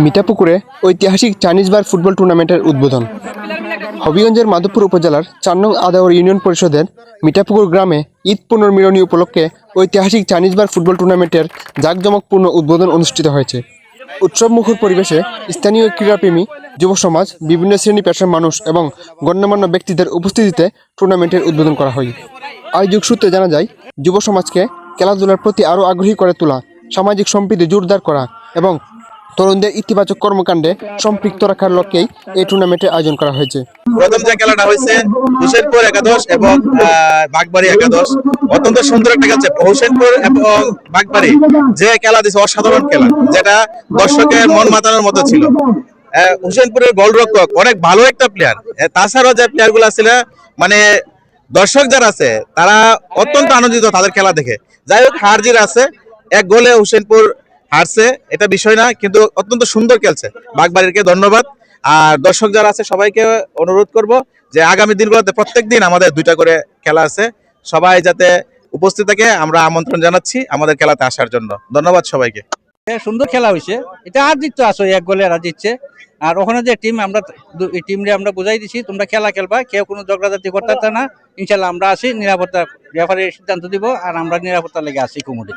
মিঠাপুকুরে ঐতিহাসিক চাইনিজ বার ফুটবল টুর্নামেন্টের উদ্বোধন। হবিগঞ্জের মাধবপুর উপজেলার ৪ নং আদাউর ইউনিয়ন পরিষদের মিঠাপুকুর গ্রামে ঈদ পুনর্মিলনী উপলক্ষে ঐতিহাসিক চাইনিজ বার ফুটবল টুর্নামেন্টের জাঁকজমকপূর্ণ উদ্বোধন অনুষ্ঠিত হয়েছে। উৎসবমুখর পরিবেশে স্থানীয় ক্রীড়াপ্রেমী, যুব সমাজ, বিভিন্ন শ্রেণী পেশার মানুষ এবং গণ্যমান্য ব্যক্তিদের উপস্থিতিতে টুর্নামেন্টের উদ্বোধন করা হয়। আয়োজক সূত্রে জানা যায়, যুব সমাজকে খেলাধুলার প্রতি আরও আগ্রহী করে তোলা, সামাজিক সম্প্রীতি জোরদার করা এবং তরুণদের ইতিবাচক কর্মকাণ্ডে সম্পৃক্ত রাখার লক্ষ্যেই এই টুর্নামেন্টের আয়োজন করা হয়েছে। প্রথম যে খেলাটা হয়েছে হুসেনপুর একাদশ এবং বাগবাড়ি একাদশ, অত্যন্ত সুন্দর একটা খেলছে। হুসেনপুর এবং বাগবাড়ি যে খেলা দিয়েছে অসাধারণ খেলা, যেটা দর্শকের মন মাতানোর মতো ছিল। হুসেনপুরের গোলরক্ষক অনেক ভালো একটা প্লেয়ার। তাছাড়াও যে প্লেয়ার গুলা ছিল, মানে দর্শক যারা আছে তারা অত্যন্ত আনন্দিত তাদের খেলা দেখে। যাই হোক, হার জিত আছে, এক গোলে হুসেনপুর হারছে, এটা বিষয় না, কিন্তু অত্যন্ত সুন্দর খেলছে। বাগবাড়িকে ধন্যবাদ। আর দর্শক যারা আছে সবাইকে অনুরোধ করব যে আগামী দিনগুলোতে প্রত্যেক দিন আমাদের 2টা করে খেলা আছে, সবাই যাতে উপস্থিত থাকে আমরা আমন্ত্রণ জানাচ্ছি আমাদের খেলাতে আসার জন্য। ধন্যবাদ সবাইকে। সুন্দর খেলা হয়েছে, এটা আর জিততে আসো, এক গোলে আর জিতছে। আর ওখানে যে টিম, আমরা টিমরে আমরা বুঝাই দিছি তোমরা খেলা খেলবা, কেউ কোনো ঝগড়াঝাটি করতে না। ইনশাল্লাহ আমরা আসি, নিরাপত্তা রেফারির সিদ্ধান্ত দিব, আর আমরা নিরাপত্তা লেগে আসি কুমুদি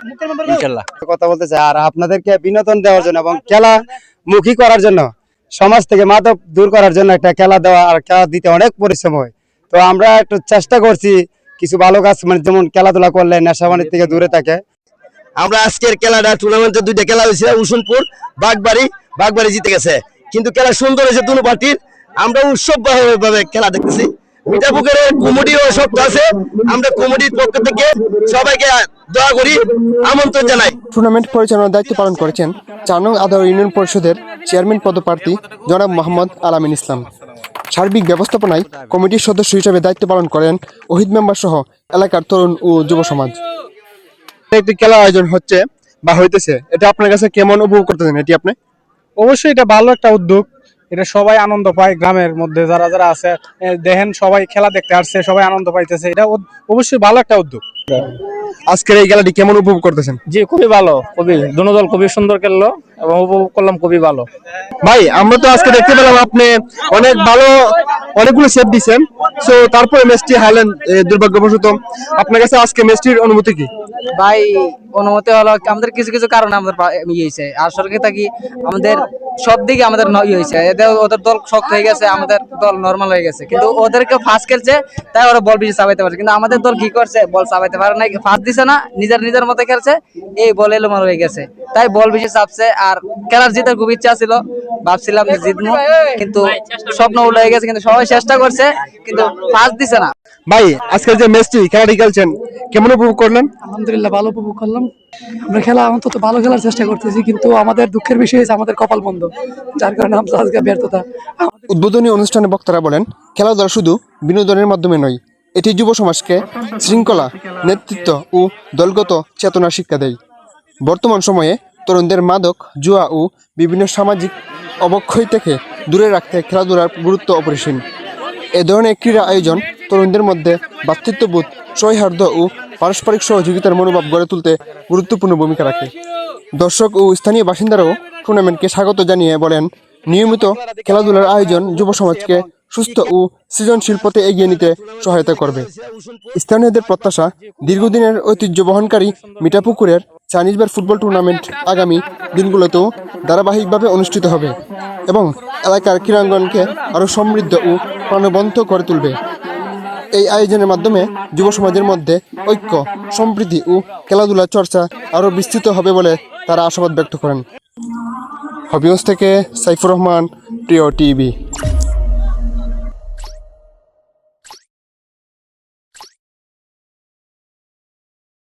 ইনশাল্লাহ। কথা বলতে চাই, আর আপনাদেরকে বিনোদন দেওয়ার জন্য এবং খেলা মুখী করার জন্য, সমাজ থেকে মাদক দূর করার জন্য একটা খেলা দেওয়া, আর খেলা দিতে অনেক পরিশ্রম হয়। তো আমরা একটু চেষ্টা করছি কিছু ভালো কাজ, মানে যেমন খেলাধুলা করলে নেশাবানির থেকে দূরে থাকে। আমরা আজকের খেলাটা টুর্নামেন্টে 2টা খেলা হয়েছে, হুসেনপুর বাগবাড়ি জিতে গেছে, কিন্তু খেলা সুন্দর হয়েছে দুটো পার্টির। আমরা উৎসবভাবে খেলা দেখতেছি। মিঠাপুকুরের কমিটিও শক্ত আছে, আমরা কমিটির পক্ষ থেকে সবাইকে দোয়া করি, আমন্ত্রণ জানাই। টুর্নামেন্ট পরিচালনার দায়িত্ব পালন করেছেন ৪ নং আদাউর ইউনিয়ন পরিষদের চেয়ারম্যান পদপ্রার্থী জনাব মোহাম্মদ আলামিন ইসলাম। সার্বিক ব্যবস্থাপনায় কমিটির সদস্য হিসেবে দায়িত্ব পালন করেন ওহিদ মেম্বার সহ এলাকার তরুণ ও যুব সমাজ। একটি খেলা আয়োজন হচ্ছে বা হইতেছে, এটা আপনার কাছে কেমন উপভোগ করতেছেন? এটি আপনি অবশ্যই এটা ভালো একটা উদ্যোগ, এটা সবাই আনন্দ পায়। গ্রামের মধ্যে যারা যারা আছে দেখেন, সবাই খেলা দেখতে আসছে, সবাই আনন্দ পাইতেছে, এটা অবশ্যই ভালো একটা উদ্যোগ। আজকের এই খেলাটি কেমন উপভোগ করতেছেন? জি, খুবই ভালো, খুবই দুনো দল খুবই সুন্দর খেললো এবং উপভোগ করলাম, খুবই ভালো। ভাই, আমরা তো আজকে দেখতে পেলাম আপনি অনেক ভালো অনেকগুলো সেভ দিচ্ছেন, তো তারপরে ম্যাচটি হারলেন দুর্ভাগ্যবশত। আপনার কাছে আজকে ম্যাচটির অনুভূতি কি? ভাই, অনুমতি হলো আমাদের কিছু কিছু কারণে আমাদের ইয়ে হয়েছে, আর সরকারি থাকি আমাদের সব দিকে আমাদের ইয়ে হয়েছে। ওদের দল শক্ত হয়ে গেছে, আমাদের দল নর্মাল হয়ে গেছে, কিন্তু ওদেরকে ফার্স্ট খেলছে তাই ওরা বল বেশি চাপাইতে পারছে, কিন্তু আমাদের দল কি করছে, বল চাপাইতে পারে না, ফার্স্ট দিছে না, নিজের মতো খেলছে, এই বল এলোমাল হয়ে গেছে, তাই বল বেশি চাপছে। আর খেলার জিতার খুব ইচ্ছা ছিল, ভাবছিলাম যে জিতবো, কিন্তু স্বপ্ন উল্টো হয়ে গেছে, কিন্তু সবাই চেষ্টা করছে, কিন্তু ফার্স্ট দিছে না। ভাই, আজকের যে ম্যাচটি খেলাটি খেলছেন কেমন উপভোগ করলেন? আলহামদুলিল্লাহ, ভালো উপভোগ করলাম। আমরা খেলা অন্তত ভালো খেলার চেষ্টা করতেছি, কিন্তু আমাদের দুঃখের বিষয় হচ্ছে আমাদের কপাল বন্ধ, যার কারণে আমরা আজকে ব্যর্থতা। উদ্বোধনী অনুষ্ঠানে বক্তারা বলেন, খেলাধুলা শুধু বিনোদনের মাধ্যমে নয়, এটি যুব সমাজকে শৃঙ্খলা, নেতৃত্ব ও দলগত চেতনার শিক্ষা দেয়। বর্তমান সময়ে তরুণদের মাদক, জুয়া ও বিভিন্ন সামাজিক অবক্ষয় থেকে দূরে রাখতে খেলাধুলার গুরুত্ব অপরিসীম। এ ধরনের ক্রীড়া আয়োজন তরুণদের মধ্যে ভ্রাতৃত্ববোধ, সৌহার্দ্য ও পারস্পরিক সহযোগিতার মনোভাব গড়ে তুলতে গুরুত্বপূর্ণ ভূমিকা রাখে। দর্শক ও স্থানীয় বাসিন্দারাও টুর্নামেন্টকে স্বাগত জানিয়ে বলেন, নিয়মিত খেলাধুলার আয়োজন যুব সমাজকে সুস্থ ও সৃজনশীল পথে এগিয়ে নিতে সহায়তা করবে। স্থানীয়দের প্রত্যাশা, দীর্ঘদিনের ঐতিহ্য বহনকারী মিঠাপুকুরের চাইনিজ বার ফুটবল টুর্নামেন্ট আগামী দিনগুলোতেও ধারাবাহিকভাবে অনুষ্ঠিত হবে এবং এলাকার ক্রীড়াঙ্গনকে আরও সমৃদ্ধ ও প্রাণবন্ত করে তুলবে। এই আয়োজনের মাধ্যমে যুব সমাজের মধ্যে ঐক্য, সম্প্রীতি ও খেলাধুলার চর্চা আরও বিস্তৃত হবে বলে তারা আশাবাদ ব্যক্ত করেন। হবিগঞ্জ থেকে সাইফুর রহমান, প্রিয় টিভি।